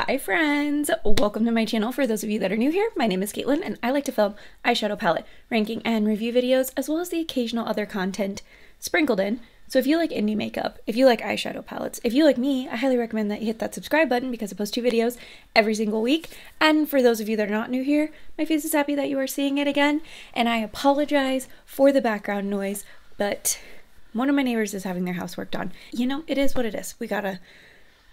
Hi friends! Welcome to my channel. For those of you that are new here, my name is Caitlin and I like to film eyeshadow palette, ranking, and review videos, as well as the occasional other content sprinkled in. So if you like indie makeup, if you like eyeshadow palettes, if you like me, I highly recommend that you hit that subscribe button because I post 2 videos every single week. And for those of you that are not new here, my face is happy that you are seeing it again. And I apologize for the background noise, but one of my neighbors is having their house worked on. You know, it is what it is.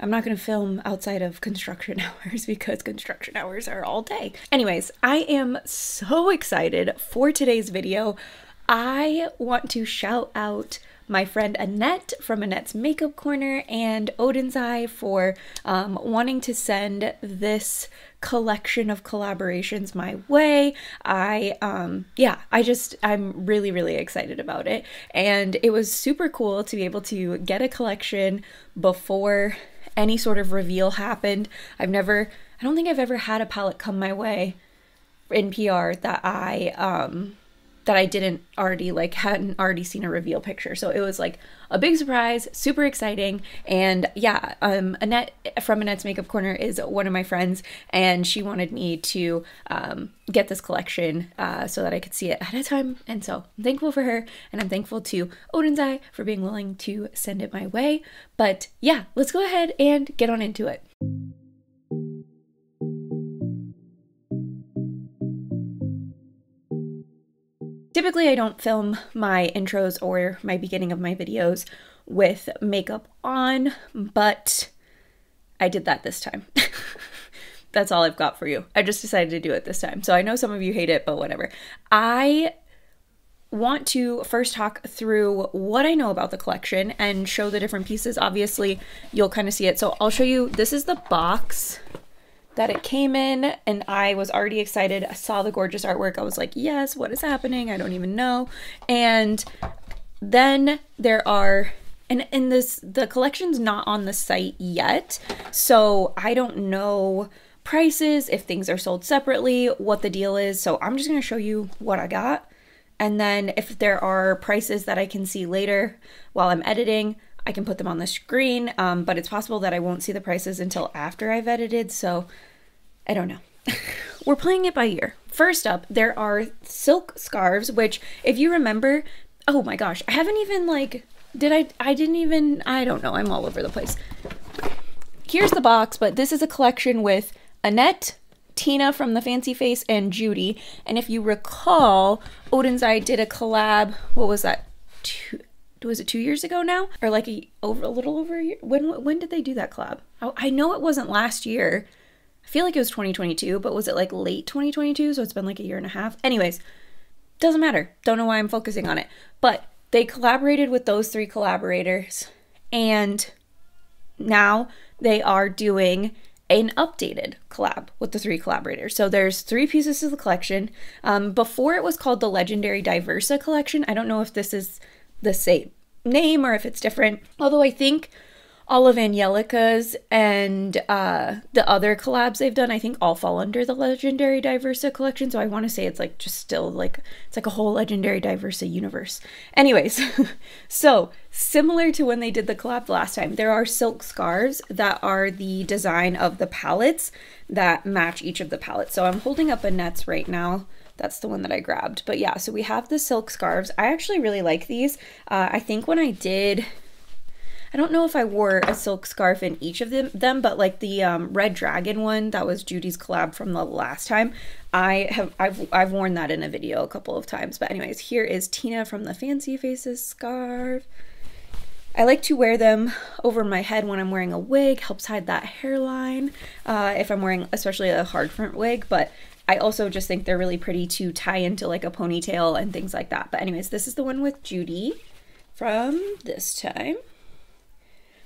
I'm not going to film outside of construction hours because construction hours are all day. Anyways, I am so excited for today's video. I want to shout out my friend Annette from Annette's Makeup Corner and Oden'S for wanting to send this collection of collaborations my way. I'm really excited about it. And it was super cool to be able to get a collection before any sort of reveal happened. I don't think I've ever had a palette come my way in PR that I hadn't already seen a reveal picture. So it was like a big surprise, super exciting. And yeah, Annette from Annette's Makeup Corner is one of my friends, and she wanted me to get this collection so that I could see it ahead of time. And so I'm thankful for her, and I'm thankful to Oden'S for being willing to send it my way. But yeah, let's go ahead and get on into it. Typically, I don't film my intros or my beginning of my videos with makeup on, but I did that this time. That's all I've got for you. I just decided to do it this time. So I know some of you hate it, but whatever. I want to first talk through what I know about the collection and show the different pieces. Obviously, you'll kind of see it. So I'll show you, this is the box that it came in, and I was already excited. I saw the gorgeous artwork. I was like, yes, what is happening? I don't even know. And then there are, and the collection's not on the site yet, so I don't know prices, if things are sold separately, what the deal is. So I'm just going to show you what I got. And then if there are prices that I can see later while I'm editing, I can put them on the screen, but it's possible that I won't see the prices until after I've edited, so I don't know. We're playing it by ear. First up, there are silk scarves, which, if you remember, oh my gosh, I haven't even I don't know, I'm all over the place. Here's the box, but this is a collection with Annette, Tina from the Fancy Face, and Judy. And if you recall, Oden'S did a collab, what was that, was it 2 years ago now? Or like a little over a year? When did they do that collab? I know it wasn't last year. I feel like it was 2022, but was it like late 2022? So it's been like a year and a half. Anyways, doesn't matter. Don't know why I'm focusing on it. But they collaborated with those 3 collaborators, and now they are doing an updated collab with the 3 collaborators. So there's 3 pieces of the collection. Before it was called the Legendary Diversa collection. I don't know if this is the same name or if it's different, although I think all of Angelica's and the other collabs they've done, I think all fall under the Legendary Diversa collection. So I want to say it's like just still like, it's like a whole Legendary Diversa universe. Anyways, so similar to when they did the collab last time, there are silk scarves that are the design of the palettes that match each of the palettes. So I'm holding up Annette's right now. That's the one that I grabbed. But yeah, so we have the silk scarves. I actually really like these. I think when I did, I don't know if I wore a silk scarf in each of them, but like the Red Dragon one, that was Judy's collab from the last time. I've worn that in a video a couple of times. But anyways, here is Tina from the Fancy Faces scarf. I like to wear them over my head when I'm wearing a wig, helps hide that hairline if I'm wearing especially a hard front wig, but I also just think they're really pretty to tie into like a ponytail and things like that. But anyways, this is the one with Judy from this time.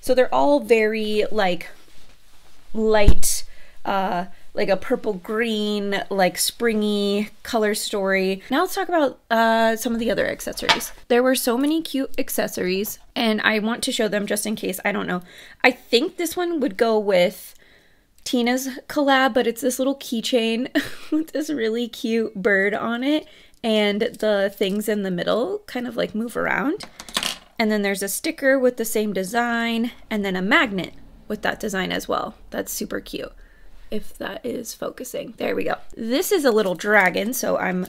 So they're all very like light, like a purple green, like springy color story. Now let's talk about some of the other accessories. There were so many cute accessories, and I want to show them just in case. I don't know. I think this one would go with Tina's collab, but it's this little keychain with this really cute bird on it, and the things in the middle kind of like move around. And then there's a sticker with the same design, and then a magnet with that design as well. That's super cute. if that is focusing. There we go. This is a little dragon, so I'm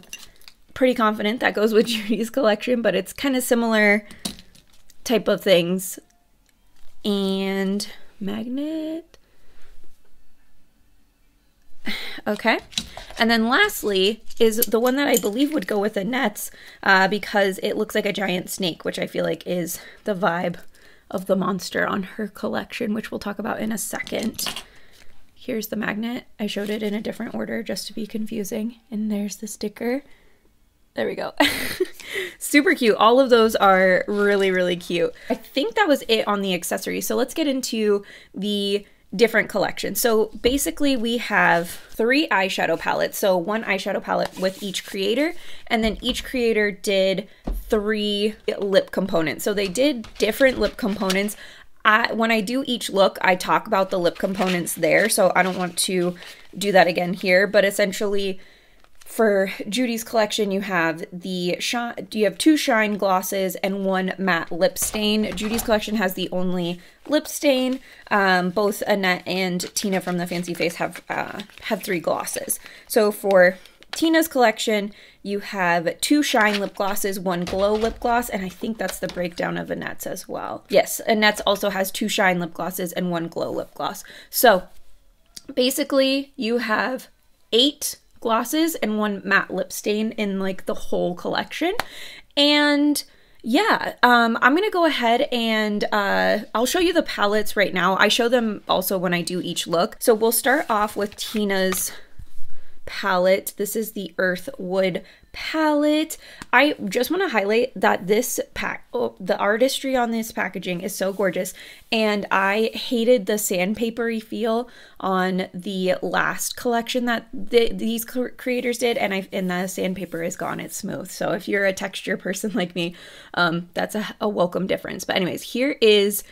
pretty confident that goes with Judy's collection, but it's kind of similar type of things. And magnet. Okay. And then lastly is the one that I believe would go with Annette's because it looks like a giant snake, which I feel like is the vibe of the monster on her collection, which we'll talk about in a second. Here's the magnet. I showed it in a different order just to be confusing. And there's the sticker. There we go. Super cute. All of those are really, really cute. I think that was it on the accessories. So let's get into the different collections. So basically we have 3 eyeshadow palettes. So 1 eyeshadow palette with each creator, and then each creator did 3 lip components. So they did different lip components. When I do each look, I talk about the lip components there, so I don't want to do that again here, but essentially for Judy's collection, you have you have 2 shine glosses and 1 matte lip stain. Judy's collection has the only lip stain. Both Annette and Tina from the Fancy Face have 3 glosses. So for Tina's collection, you have 2 shine lip glosses, 1 glow lip gloss, and I think that's the breakdown of Annette's as well. Yes, Annette's also has 2 shine lip glosses and 1 glow lip gloss. So basically you have 8 glosses and 1 matte lip stain in like the whole collection. And yeah, I'm gonna go ahead and I'll show you the palettes right now. I show them also when I do each look. So we'll start off with Tina's palette. This is the Earthwood palette. I just want to highlight that this the artistry on this packaging is so gorgeous, and I hated the sandpapery feel on the last collection that these creators did, and the sandpaper is gone. It's smooth. So if you're a texture person like me, that's a welcome difference. But anyways, here is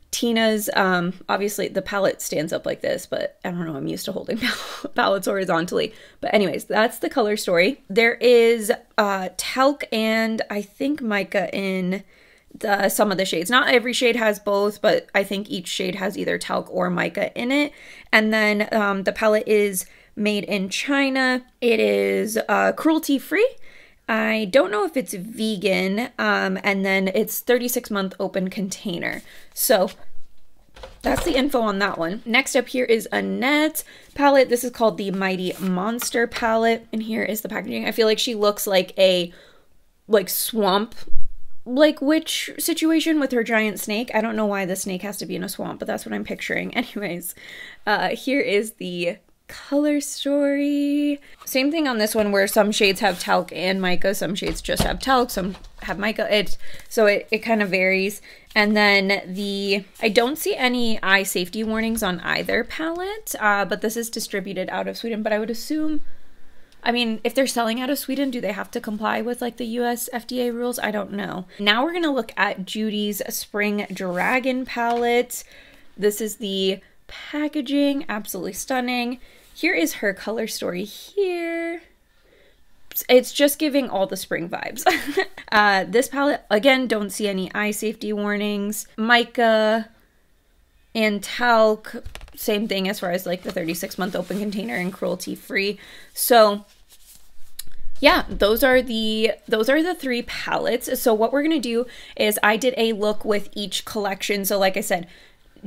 Tina's. Obviously the palette stands up like this, but I don't know, I'm used to holding palettes horizontally. But anyways, that's the color story. There is talc and I think mica in some of the shades. Not every shade has both, but I think each shade has either talc or mica in it. And then the palette is made in China. It is cruelty free. I don't know if it's vegan, and then it's 36-month open container. So that's the info on that one. Next up here is Annette's palette. This is called the Mighty Monster palette, and here is the packaging. I feel like she looks like a swamp witch situation with her giant snake. I don't know why the snake has to be in a swamp, but that's what I'm picturing. Anyways, here is the color story. Same thing on this one, where some shades have talc and mica, some shades just have talc, some have mica. So it kind of varies. And then I don't see any eye safety warnings on either palette, but this is distributed out of Sweden. But I would assume, I mean, if they're selling out of Sweden, do they have to comply with like the US FDA rules? I don't know. Now we're gonna look at Judy's Spring Dragon palette. This is the packaging, absolutely stunning. Here is her color story here. It's just giving all the spring vibes. This palette, again, don't see any eye safety warnings. Mica and talc, same thing as far as like the 36-month open container and cruelty free. So yeah, those are the 3 palettes. So what we're gonna do is I did a look with each collection. So like I said,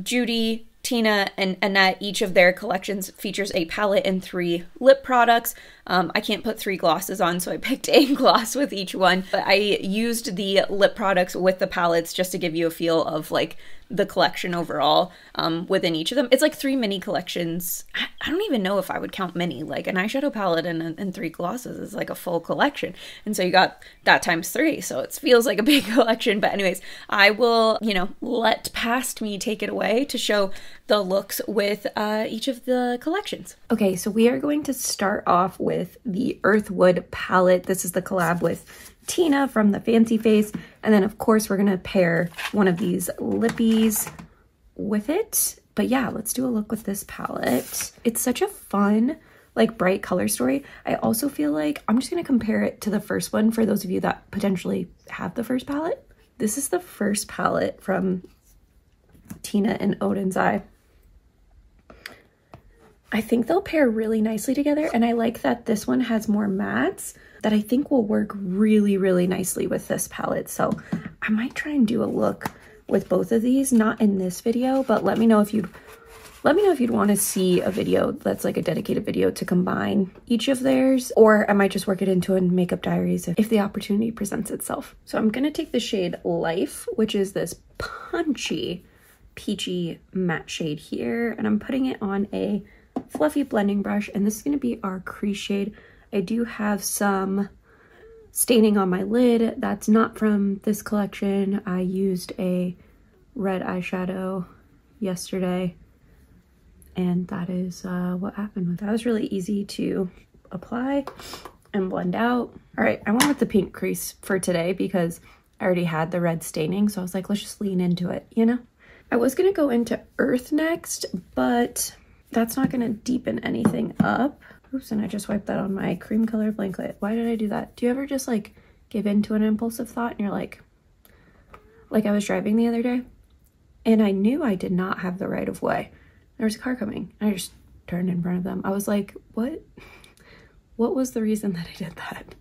Judy, Tina, and Annette, each of their collections features a palette and 3 lip products. I can't put 3 glosses on, so I picked a gloss with each one. But I used the lip products with the palettes just to give you a feel of like the collection overall within each of them. It's like 3 mini collections. I don't even know if I would count mini. Like an eyeshadow palette and 3 glosses is like a full collection. And so you got that times 3. So it feels like a big collection. But anyways, I will, let past me take it away to show the looks with each of the collections. Okay, so we are going to start off with the Earthwood palette. This is the collab with Tina from the Fancy Face, and then of course we're gonna pair one of these lippies with it. But yeah, let's do a look with this palette. It's such a fun, like, bright color story. I also feel like I'm just gonna compare it to the first one for those of you that potentially have the first palette. This is the first palette from Tina and Oden'S. I think they'll pair really nicely together, and I like that this one has more mattes that I think will work really, really nicely with this palette. So I might try and do a look with both of these, not in this video, but let me know if you'd want to see a video that's like a dedicated video to combine each of theirs, or I might just work it into a makeup diaries if the opportunity presents itself. So I'm gonna take the shade Life, which is this punchy, peachy matte shade here, and I'm putting it on a fluffy blending brush, and this is going to be our crease shade. I do have some staining on my lid that's not from this collection. I used a red eyeshadow yesterday, and that is what happened with that. That was really easy to apply and blend out. All right, I went with the pink crease for today because I already had the red staining, so I was like, let's just lean into it, you know? I was gonna go into Earth next, but that's not gonna deepen anything up. Oops, and I just wiped that on my cream color blanket. Why did I do that? Do you ever just like give in to an impulsive thought and you're like I was driving the other day and I knew I did not have the right of way. There was a car coming and I just turned in front of them. I was like, what was the reason that I did that?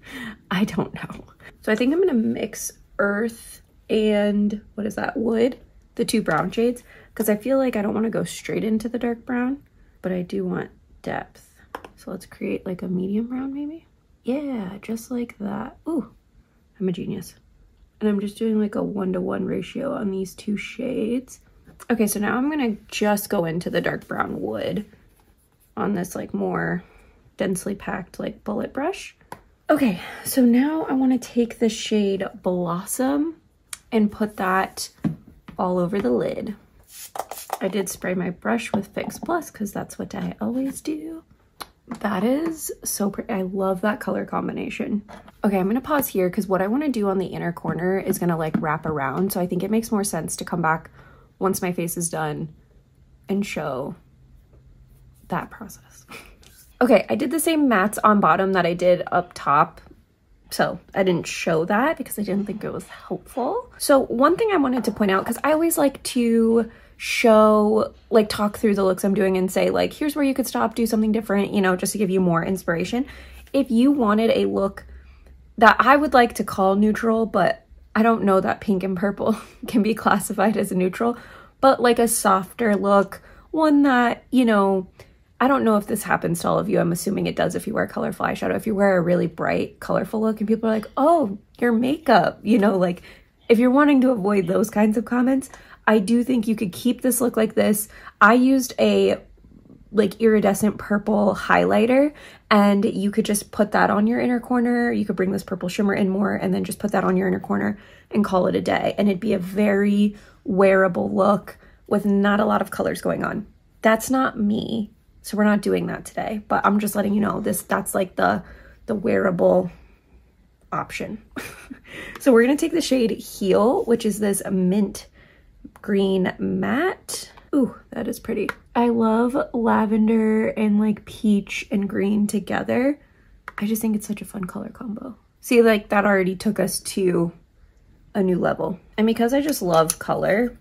I don't know. So I think I'm gonna mix Earth and what is that, Wood? The two brown shades, because I feel like I don't want to go straight into the dark brown, but I do want depth. So let's create like a medium brown maybe. Yeah, just like that. Ooh, I'm a genius. And I'm just doing like a 1-to-1 ratio on these two shades. Okay, so now I'm gonna just go into the dark brown Wood on this like more densely packed like bullet brush. Okay, so now I want to take the shade Blossom and put that all over the lid. I did spray my brush with Fix Plus because that's what I always do. That is so pretty. I love that color combination. Okay, I'm gonna pause here because what I want to do on the inner corner is gonna like wrap around. So I think it makes more sense to come back once my face is done and show that process. Okay, I did the same mattes on bottom that I did up top. So I didn't show that because I didn't think it was helpful. So one thing I wanted to point out, because I always like to show, like talk through the looks I'm doing and say like, here's where you could stop, do something different, you know, just to give you more inspiration. If you wanted a look that I would like to call neutral, but I don't know that pink and purple can be classified as a neutral, but like a softer look, one that, you know, I don't know if this happens to all of you. I'm assuming it does if you wear colorful eyeshadow. If you wear a really bright, colorful look and people are like, oh, your makeup, you know, like if you're wanting to avoid those kinds of comments, I do think you could keep this look like this. I used a like iridescent purple highlighter and you could just put that on your inner corner. You could bring this purple shimmer in more and then just put that on your inner corner and call it a day. And it'd be a very wearable look with not a lot of colors going on. That's not me. So we're not doing that today, but I'm just letting you know that's like the wearable option. So we're gonna take the shade Heal, which is this mint green matte. Ooh, that is pretty. I love lavender and like peach and green together. I just think it's such a fun color combo. See, like that already took us to a new level. And because I just love color,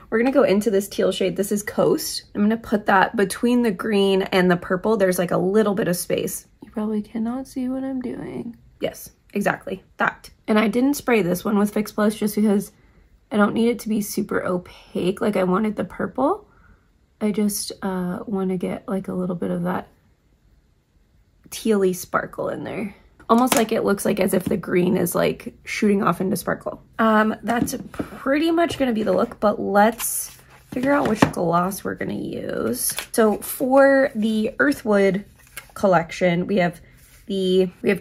we're gonna go into this teal shade. This is Coast. I'm gonna put that between the green and the purple. There's like a little bit of space. You probably cannot see what I'm doing. Yes, exactly, that. And I didn't spray this one with Fix Plus just because I don't need it to be super opaque. Like I wanted the purple. I just want to get like a little bit of that tealy sparkle in there. Almost like it looks like as if the green is like shooting off into sparkle. That's pretty much gonna be the look, but let's figure out which gloss we're gonna use. So for the Earthwood collection, we have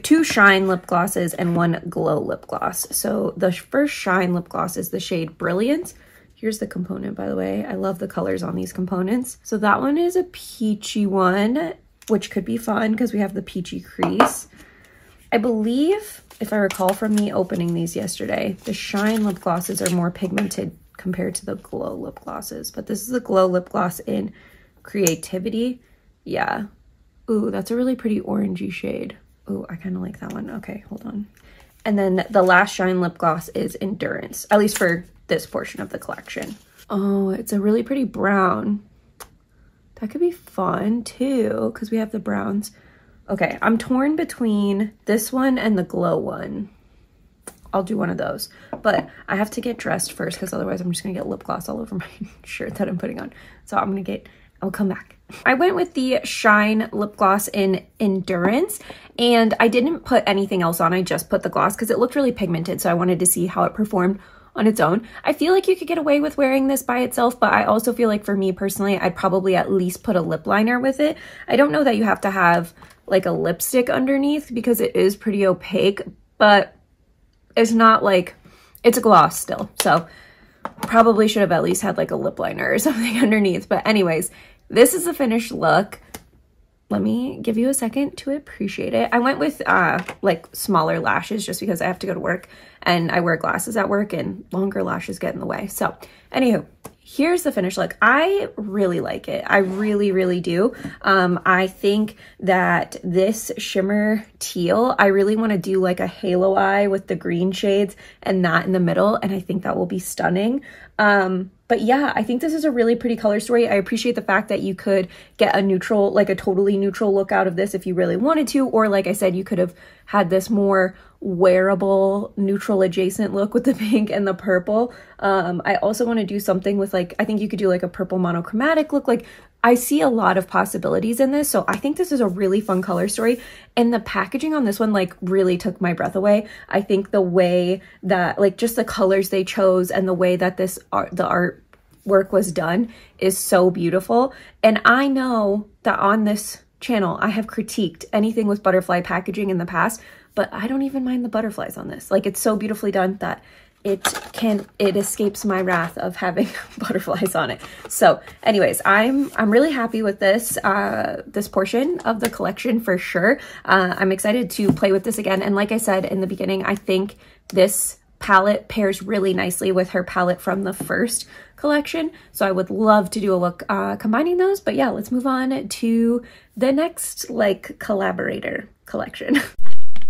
two Shine lip glosses and one Glow lip gloss. So the first Shine lip gloss is the shade Brilliance. Here's the component, by the way. I love the colors on these components. So that one is a peachy one, which could be fun because we have the peachy crease. I believe, if I recall from me opening these yesterday, the Shine lip glosses are more pigmented compared to the Glow lip glosses, but this is the Glow lip gloss in Creativity. Yeah. Ooh, that's a really pretty orangey shade. Ooh, I kind of like that one. Okay, hold on. And then the last Shine lip gloss is Endurance, at least for this portion of the collection. Oh, it's a really pretty brown. That could be fun too, because we have the browns. Okay, I'm torn between this one and the glow one. I'll do one of those, but I have to get dressed first because otherwise I'm just gonna get lip gloss all over my shirt that I'm putting on. So I'll come back. I went with the Shine lip gloss in Endurance, and I didn't put anything else on. I just put the gloss because it looked really pigmented, so I wanted to see how it performed on its own. I feel like you could get away with wearing this by itself, but I also feel like for me personally, I'd probably at least put a lip liner with it. I don't know that you have to have like a lipstick underneath because it is pretty opaque, but it's not like, it's a gloss still. So probably should have at least had like a lip liner or something underneath. But anyways, this is the finished look. Let me give you a second to appreciate it. I went with like smaller lashes just because I have to go to work and I wear glasses at work and longer lashes get in the way. So anywho, here's the finished look. I really like it. I really, really do. I think that this shimmer teal, I really want to do like a halo eye with the green shades and that in the middle. And I think that will be stunning. But yeah, I think this is a really pretty color story. I appreciate the fact that you could get a neutral, like a totally neutral look out of this if you really wanted to, or like I said, you could have had this more wearable neutral adjacent look with the pink and the purple. I also want to do something with like, I think you could do like a purple monochromatic look. Like I see a lot of possibilities in this. So I think this is a really fun color story. And the packaging on this one like really took my breath away. I think the way that like just the colors they chose and the way that the artwork was done is so beautiful. And I know that on this channel, I have critiqued anything with butterfly packaging in the past, but I don't even mind the butterflies on this. Like it's so beautifully done that it escapes my wrath of having butterflies on it. So anyways, I'm really happy with this this portion of the collection for sure. I'm excited to play with this again. And like I said in the beginning, I think this palette pairs really nicely with her palette from the first collection. So I would love to do a look combining those. But yeah, let's move on to the next like collaborator collection.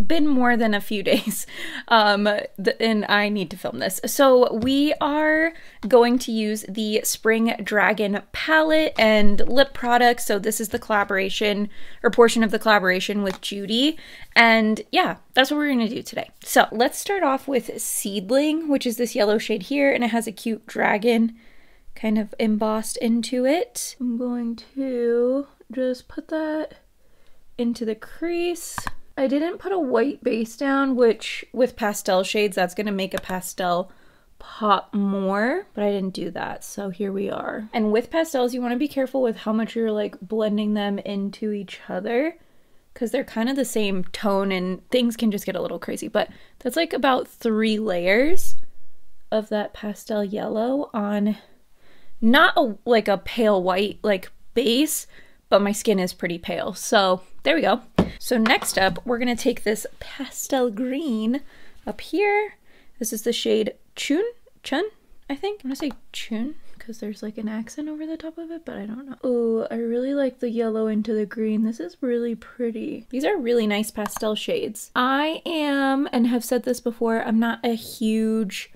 Been more than a few days and I need to film this. So we are going to use the Spring Dragon palette and lip products. So this is the collaboration or portion of the collaboration with Judy. And yeah, that's what we're going to do today. So let's start off with Seedling, which is this yellow shade here, and it has a cute dragon kind of embossed into it. I'm going to just put that into the crease. I didn't put a white base down, which with pastel shades, that's going to make a pastel pop more, but I didn't do that. So here we are. And with pastels, you want to be careful with how much you're like blending them into each other because they're kind of the same tone and things can just get a little crazy. But that's like about 3 layers of that pastel yellow on not like a pale white like base, but my skin is pretty pale. So there we go. So next up, we're gonna take this pastel green up here. This is the shade Chun, I think. I'm gonna say Chun because there's like an accent over the top of it, but I don't know. Oh, I really like the yellow into the green. This is really pretty. These are really nice pastel shades. I am, and have said this before, I'm not a huge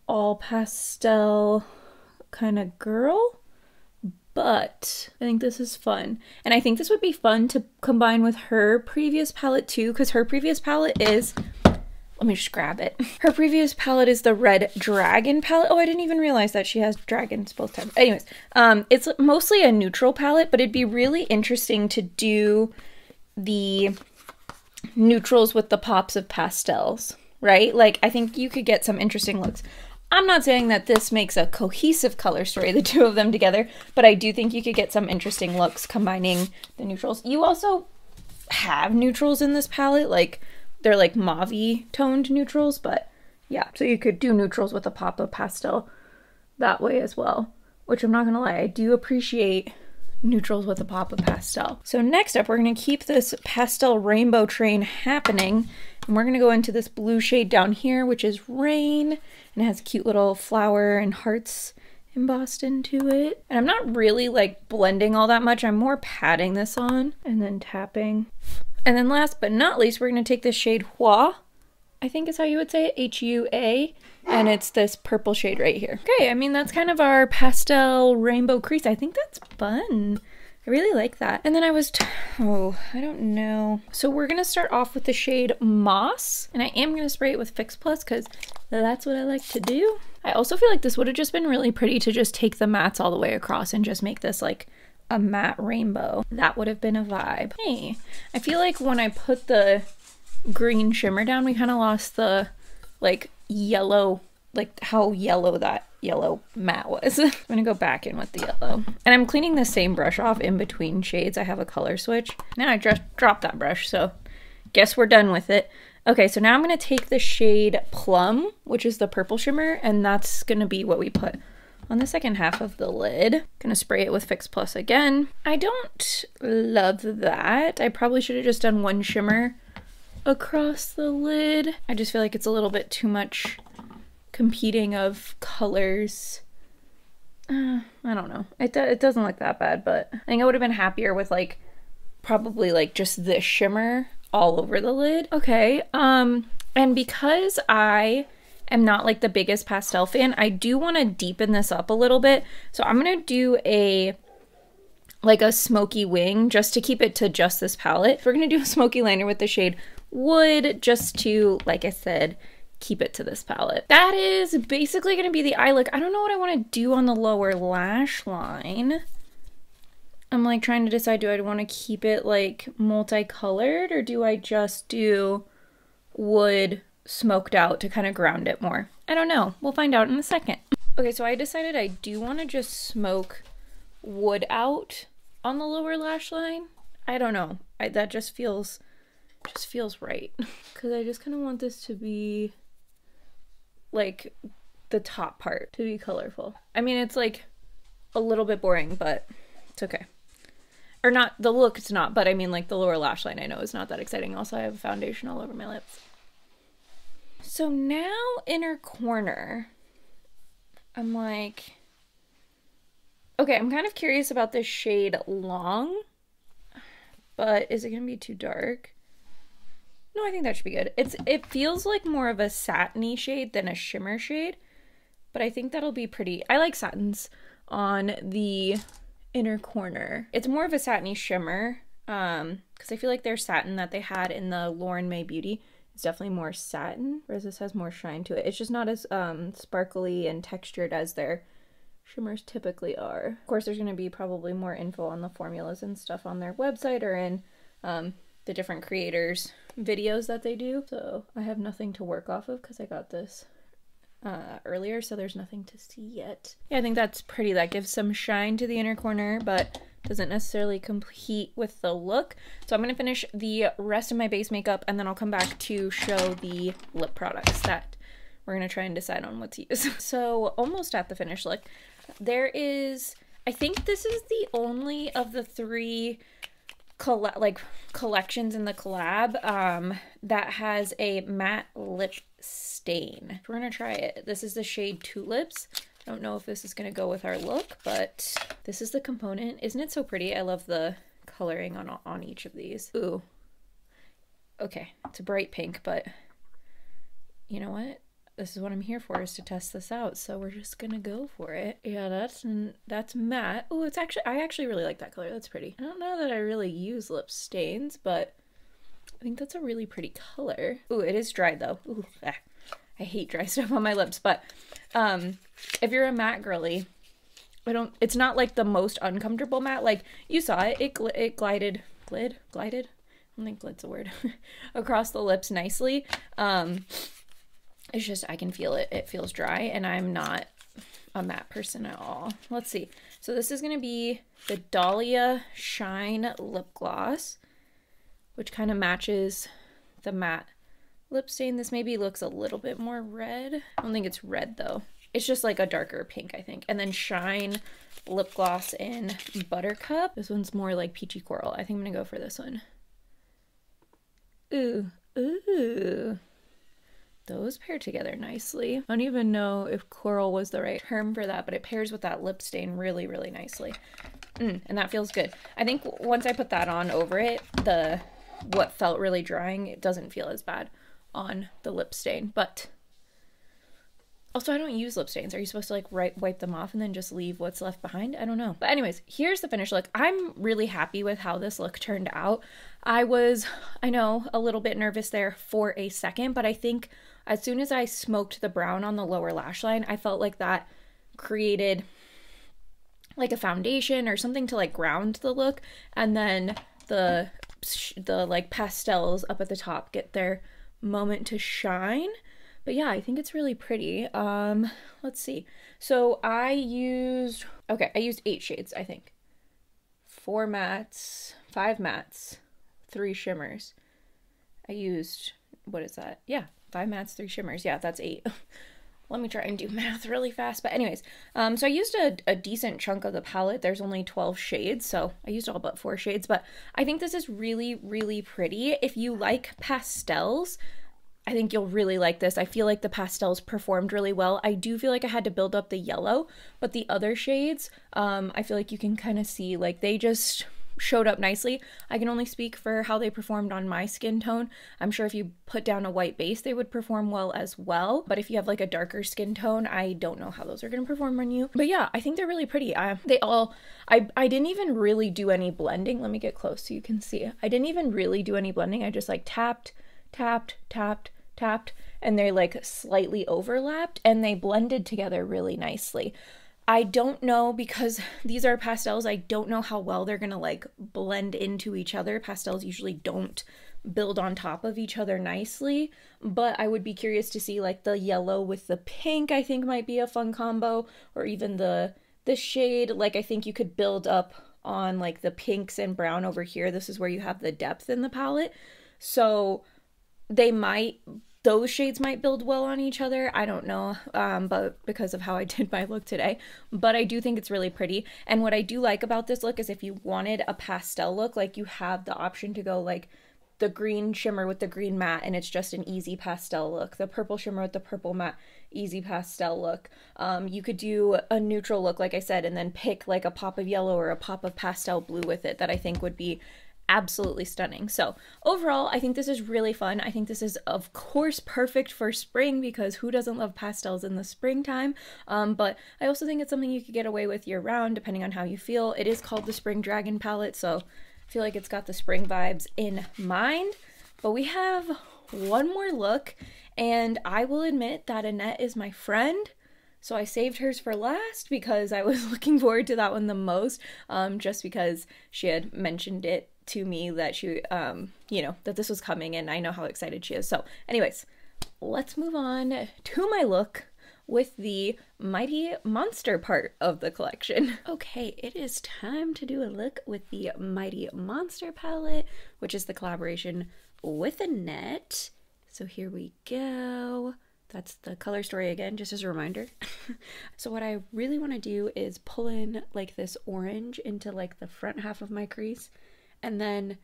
all pastel kind of girl, but I think this is fun. And I think this would be fun to combine with her previous palette too, because her previous palette is, let me just grab it. Her previous palette is the Red Dragon palette. Oh, I didn't even realize that she has dragons both times. Anyways, it's mostly a neutral palette, but it'd be really interesting to do the neutrals with the pops of pastels, right? Like, I think you could get some interesting looks. I'm not saying that this makes a cohesive color story, the two of them together, but I do think you could get some interesting looks combining the neutrals. You also have neutrals in this palette, like they're like mauve-y toned neutrals, but yeah, so you could do neutrals with a pop of pastel that way as well, which I'm not gonna lie, I do appreciate neutrals with a pop of pastel. So next up, we're gonna keep this pastel rainbow train happening, and we're gonna go into this blue shade down here, which is Rain, and it has a cute little flower and hearts embossed into it. And I'm not really like blending all that much, I'm more patting this on and then tapping. And then last but not least, we're gonna take this shade Hua I think is how you would say it, H-U-A, and it's this purple shade right here. Okay, I mean, that's kind of our pastel rainbow crease. I think that's fun. I really like that. And then I don't know. So we're gonna start off with the shade Moss, and I am gonna spray it with Fix Plus because that's what I like to do. I also feel like this would have just been really pretty to just take the mattes all the way across and just make this like a matte rainbow. That would have been a vibe. Hey, I feel like when I put the green shimmer down, we kind of lost the like yellow, like how yellow that yellow matte was. I'm gonna go back in with the yellow, and I'm cleaning the same brush off in between shades. I have a color switch. Now I just dropped that brush, so guess we're done with it. Okay, so now I'm gonna take the shade Plum, which is the purple shimmer, and that's gonna be what we put on the second half of the lid. Gonna spray it with Fix Plus again. I don't love that. I probably should have just done one shimmer across the lid. I just feel like it's a little bit too much competing of colors. I don't know. It doesn't look that bad, but I think I would have been happier with like probably like just this shimmer all over the lid. Okay, and because I am not like the biggest pastel fan, I do want to deepen this up a little bit. So I'm gonna do a smoky wing just to keep it to just this palette. We're gonna do a smoky liner with the shade Wood just to, like I said, keep it to this palette. That is basically gonna be the eye look. I don't know what I want to do on the lower lash line. I'm like trying to decide, do I want to keep it like multicolored or do I just do Wood smoked out to kind of ground it more? I don't know. We'll find out in a second. Okay, so I decided I do want to just smoke Wood out on the lower lash line. I don't know. That just feels right. Because I just kind of want this to be like the top part to be colorful. I mean, it's like a little bit boring, but it's okay. Or not, the look it's not, but I mean like the lower lash line I know is not that exciting. Also, I have foundation all over my lips. So now inner corner, I'm like, okay, I'm kind of curious about this shade Long, but is it gonna be too dark? No, I think that should be good. It feels like more of a satiny shade than a shimmer shade, but I think that'll be pretty. I like satins on the inner corner. It's more of a satiny shimmer, because I feel like their satin that they had in the Lauren May Beauty is definitely more satin, whereas this has more shine to it. It's just not as sparkly and textured as their shimmers typically are. Of course, there's going to be probably more info on the formulas and stuff on their website or in the different creators' videos that they do. So I have nothing to work off of because I got this earlier, so there's nothing to see yet. Yeah, I think that's pretty. That gives some shine to the inner corner, but doesn't necessarily compete with the look. So I'm going to finish the rest of my base makeup, and then I'll come back to show the lip products that we're going to try and decide on what to use. So almost at the finished look. There is, I think this is the only of the three collections in the collab that has a matte lip stain. We're gonna try it. This is the shade Tulips. I don't know if this is gonna go with our look, but this is the component. Isn't it so pretty? I love the coloring on each of these. Ooh. Okay, it's a bright pink, but you know what? This is what I'm here for, is to test this out. So we're just gonna go for it. Yeah, that's matte. Oh, it's actually, I actually really like that color. That's pretty. I don't know that I really use lip stains, but I think that's a really pretty color. Ooh, it is dry though. Ooh, I hate dry stuff on my lips, but if you're a matte girly, it's not like the most uncomfortable matte. Like you saw it, it glided? I don't think glid's a word. Across the lips nicely. It's just, I can feel it. It feels dry, and I'm not a matte person at all. Let's see. So this is going to be the Dahlia Shine Lip Gloss, which kind of matches the matte lip stain. This maybe looks a little bit more red. I don't think it's red, though. It's just like a darker pink, I think. And then Shine Lip Gloss in Buttercup. This one's more like peachy coral. I think I'm going to go for this one. Ooh. Ooh. Those pair together nicely. I don't even know if coral was the right term for that, but it pairs with that lip stain really, really nicely. And that feels good. I think once I put that on over it, what felt really drying, it doesn't feel as bad on the lip stain. But also, I don't use lip stains. Are you supposed to like wipe them off and then just leave what's left behind? I don't know. But anyways, here's the finished look. I'm really happy with how this look turned out. I know, a little bit nervous there for a second, but I think as soon as I smoked the brown on the lower lash line, I felt like that created like a foundation or something to like ground the look, and then the like pastels up at the top get their moment to shine. But yeah, I think it's really pretty. Let's see. So I used 8 shades, I think. 4 mattes, 5 mattes, 3 shimmers. I used, what is that? Yeah, 5 mattes, 3 shimmers. Yeah, that's 8. Let me try and do math really fast. But anyways, so I used a decent chunk of the palette. There's only 12 shades, so I used all but 4 shades. But I think this is really, really pretty. If you like pastels, I think you'll really like this. I feel like the pastels performed really well. I do feel like I had to build up the yellow, but the other shades, I feel like you can kind of see like they just showed up nicely. I can only speak for how they performed on my skin tone. I'm sure if you put down a white base, they would perform well as well. But if you have like a darker skin tone, I don't know how those are going to perform on you. But yeah, I think they're really pretty. I didn't even really do any blending. Let me get close so you can see. I didn't even really do any blending. I just like tapped, and they like slightly overlapped and they blended together really nicely. I don't know, because these are pastels, I don't know how well they're gonna like blend into each other. Pastels usually don't build on top of each other nicely, but I would be curious to see like the yellow with the pink, I think might be a fun combo, or even the shade, like I think you could build up on like the pinks and brown over here. This is where you have the depth in the palette. So those shades might build well on each other. I don't know, but because of how I did my look today. But I do think it's really pretty. And what I do like about this look is if you wanted a pastel look, like you have the option to go like the green shimmer with the green matte and it's just an easy pastel look. The purple shimmer with the purple matte, easy pastel look. You could do a neutral look, like I said, and then pick like a pop of yellow or a pop of pastel blue with it that I think would be absolutely stunning. So overall, I think this is really fun. I think this is of course perfect for spring, because who doesn't love pastels in the springtime? But I also think it's something you could get away with year round depending on how you feel. It is called the Spring Dragon palette, so I feel like it's got the spring vibes in mind. But we have one more look, and I will admit that Annette is my friend. So I saved hers for last because I was looking forward to that one the most, just because she had mentioned it to me that she, that this was coming, and I know how excited she is. So anyways, let's move on to my look with the Mighty Monster part of the collection. Okay, it is time to do a look with the Mighty Monster palette, which is the collaboration with Annette. So here we go. That's the color story again, just as a reminder. So what I really want to do is pull in like this orange into like the front half of my crease, and then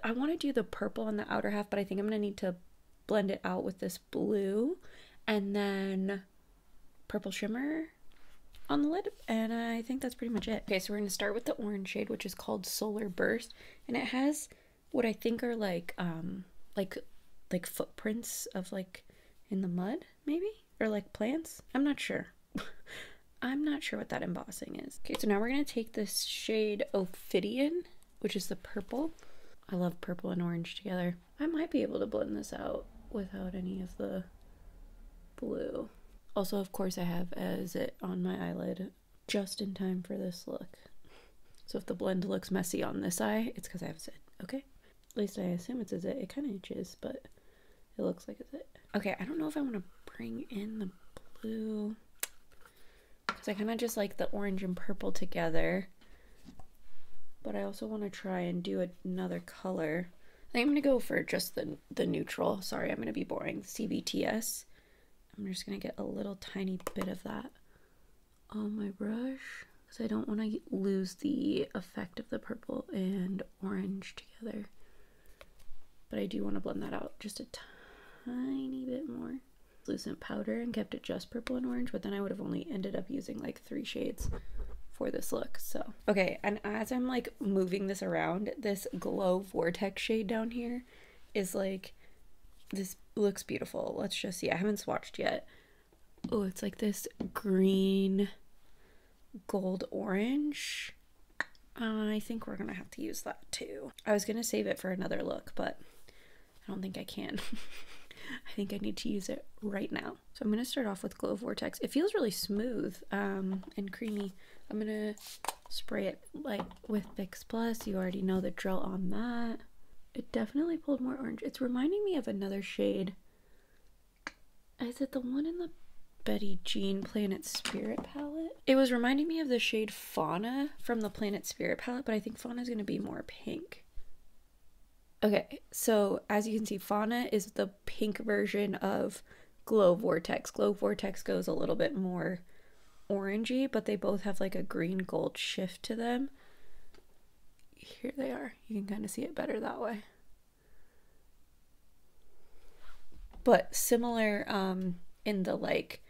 I want to do the purple on the outer half, but I think I'm going to need to blend it out with this blue, and then purple shimmer on the lid, and I think that's pretty much it. Okay, so we're going to start with the orange shade, which is called Solar Burst, and it has what I think are like footprints of like in the mud, maybe? Or like plants? I'm not sure. I'm not sure what that embossing is. Okay, so now we're going to take this shade Ophidian, which is the purple. I love purple and orange together. I might be able to blend this out without any of the blue. Also, of course, I have a zit on my eyelid just in time for this look. So if the blend looks messy on this eye, it's because I have a zit, okay? At least I assume it's a zit. It kind of itches, but it looks like a zit. Okay, I don't know if I want to bring in the blue, because I kind of just like the orange and purple together, but I also want to try and do another color. I think I'm going to go for just the neutral. Sorry, I'm going to be boring. CVTS. I'm just going to get a little tiny bit of that on my brush, because I don't want to lose the effect of the purple and orange together. But I do want to blend that out just a tiny bit more. Translucent powder and kept it just purple and orange, but then I would have only ended up using like 3 shades for this look. So okay, and as I'm like moving this around, this Glow Vortex shade down here is like this looks beautiful. Let's just see. I haven't swatched yet. Oh, it's like this green gold orange. I think we're gonna have to use that too. I was gonna save it for another look, but I don't think I can. I think I need to use it right now. So I'm gonna start off with Glow Vortex. It feels really smooth and creamy. I'm gonna spray it like with Fix Plus. You already know the drill on that. It definitely pulled more orange. It's reminding me of another shade. Is it the one in the Betty Jean Planet Spirit palette? It was reminding me of the shade Fauna from the Planet Spirit palette, but I think Fauna is going to be more pink. Okay, so as you can see, Fauna is the pink version of Glow Vortex. Glow Vortex goes a little bit more orangey, but they both have like a green gold shift to them. Here they are. You can kind of see it better that way. But similar in the like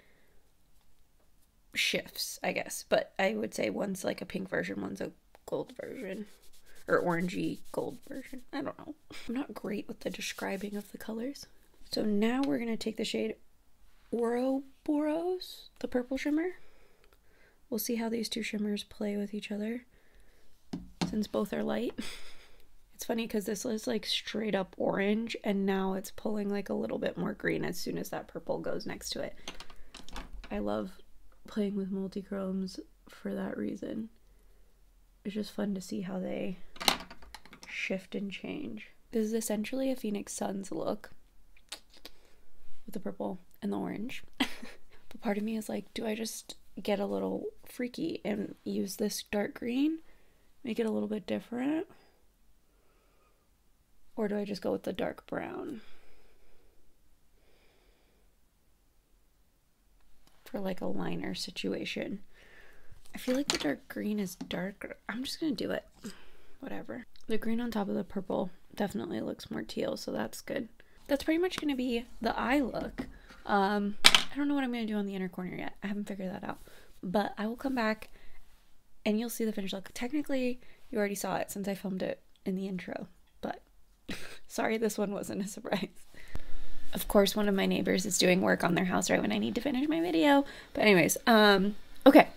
shifts, I guess. But I would say one's like a pink version, one's a gold version. Or orangey gold version. I don't know. I'm not great with the describing of the colors. So now we're going to take the shade Ouroboros, the purple shimmer. We'll see how these two shimmers play with each other, since both are light. It's funny because this is like straight up orange, and now it's pulling like a little bit more green as soon as that purple goes next to it. I love playing with multi-chromes for that reason. It's just fun to see how they shift and change. This is essentially a Phoenix Suns look with the purple and the orange. But part of me is like, do I just get a little freaky and use this dark green, make it a little bit different? Or do I just go with the dark brown for like a liner situation? I feel like the dark green is darker. I'm just gonna do it. Whatever. The green on top of the purple definitely looks more teal, so that's good. That's pretty much gonna be the eye look. I don't know what I'm gonna do on the inner corner yet. I haven't figured that out. But I will come back and you'll see the finished look. Technically, you already saw it since I filmed it in the intro, but sorry this one wasn't a surprise. Of course, one of my neighbors is doing work on their house right when I need to finish my video. But anyways, okay.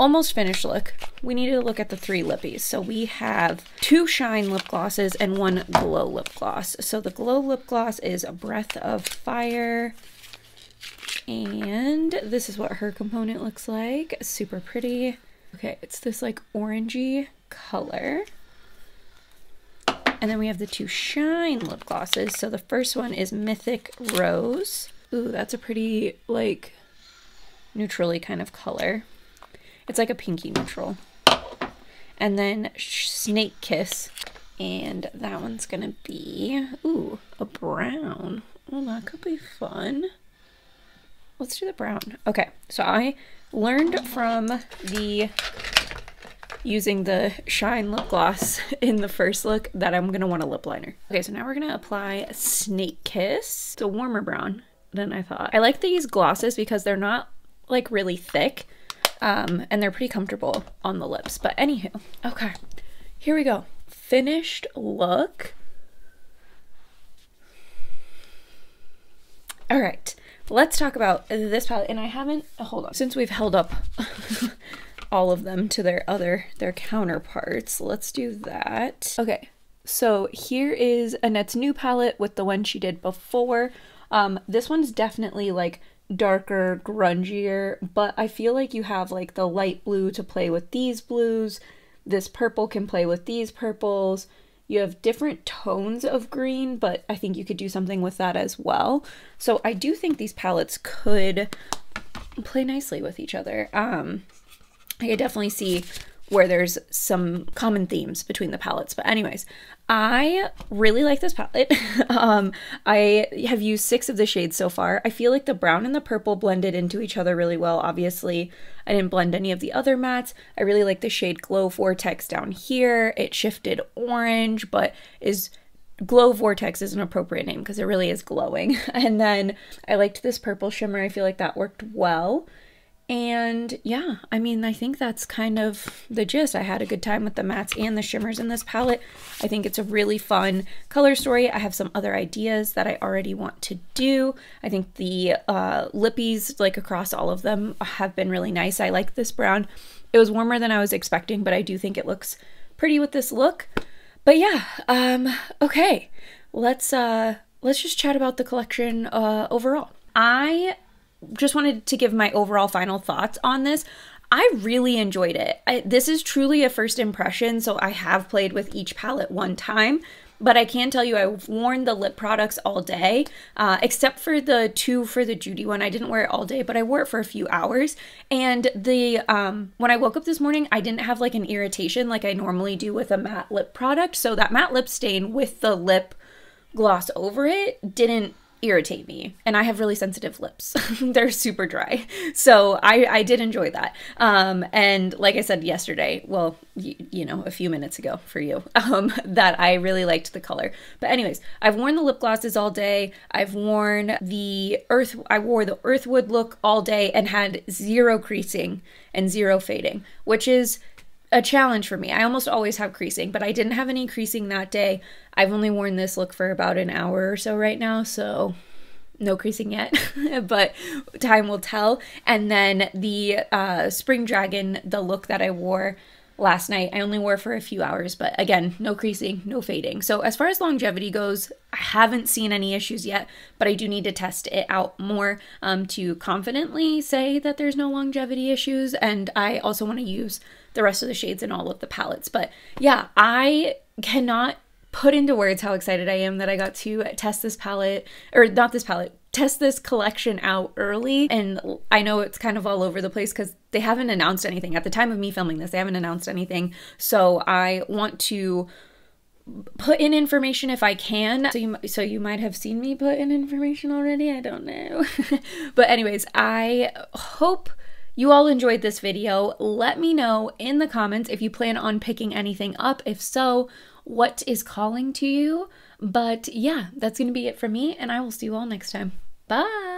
Almost finished look. We need to look at the 3 lippies. So we have 2 Shine lip glosses and 1 Glow lip gloss. So the Glow lip gloss is a Breath of Fire. And this is what her component looks like. Super pretty. Okay, it's this like orangey color. And then we have the 2 Shine lip glosses. So the first one is Mythic Rose. Ooh, that's a pretty like neutrally kind of color. It's like a pinky neutral. And then Snake Kiss. And that one's gonna be, ooh, a brown. Oh, that could be fun. Let's do the brown. Okay, so I learned from using the Shine lip gloss in the first look that I'm gonna want a lip liner. Okay, so now we're gonna apply Snake Kiss. It's a warmer brown than I thought. I like these glosses because they're not like really thick. And they're pretty comfortable on the lips. But anywho, okay, here we go. Finished look. All right, let's talk about this palette. And I haven't, hold on, since we've held up all of them to their counterparts, let's do that. Okay, so here is Annette's new palette with the one she did before. This one's definitely like darker, grungier, but I feel like you have like the light blue to play with these blues. This purple can play with these purples. You have different tones of green, but I think you could do something with that as well. So I do think these palettes could play nicely with each other. I could definitely see where there's some common themes between the palettes. But anyways, I really like this palette. I have used 6 of the shades so far. I feel like the brown and the purple blended into each other really well. Obviously, I didn't blend any of the other mattes. I really like the shade Glow Vortex down here. It shifted orange, but Glow Vortex is an appropriate name because it really is glowing. And then I liked this purple shimmer. I feel like that worked well. And yeah, I mean, I think that's kind of the gist. I had a good time with the mattes and the shimmers in this palette. I think it's a really fun color story. I have some other ideas that I already want to do. I think the lippies, like across all of them, have been really nice. I like this brown. It was warmer than I was expecting, but I do think it looks pretty with this look. But yeah, okay, let's just chat about the collection overall. I just wanted to give my overall final thoughts on this. I really enjoyed it. This is truly a first impression, so I have played with each palette one time, but I can tell you I've worn the lip products all day, except for the two for the Judy one. I didn't wear it all day, but I wore it for a few hours. And the when I woke up this morning, I didn't have like an irritation like I normally do with a matte lip product. So that matte lip stain with the lip gloss over it didn't irritate me, and I have really sensitive lips. They're super dry, so I did enjoy that. And like I said yesterday, well, you know, a few minutes ago for you, that I really liked the color. But anyways, I've worn the lip glosses all day. I wore the Earthwood look all day and had zero creasing and zero fading, which is a challenge for me. I almost always have creasing, but I didn't have any creasing that day. I've only worn this look for about an hour or so right now, so no creasing yet, but time will tell. And then the Spring Dragon, the look that I wore last night, I only wore for a few hours, but again, no creasing, no fading. So as far as longevity goes, I haven't seen any issues yet, but I do need to test it out more to confidently say that there's no longevity issues. And I also want to use the rest of the shades in all of the palettes. But yeah, I cannot put into words how excited I am that I got to test this palette, or not this palette, test this collection out early. And I know it's kind of all over the place because they haven't announced anything. At the time of me filming this, they haven't announced anything. So I want to put in information if I can. So you might have seen me put in information already. I don't know. But anyways, I hope you all enjoyed this video. Let me know in the comments if you plan on picking anything up. If so, what is calling to you? But yeah, that's going to be it for me, and I will see you all next time. Bye!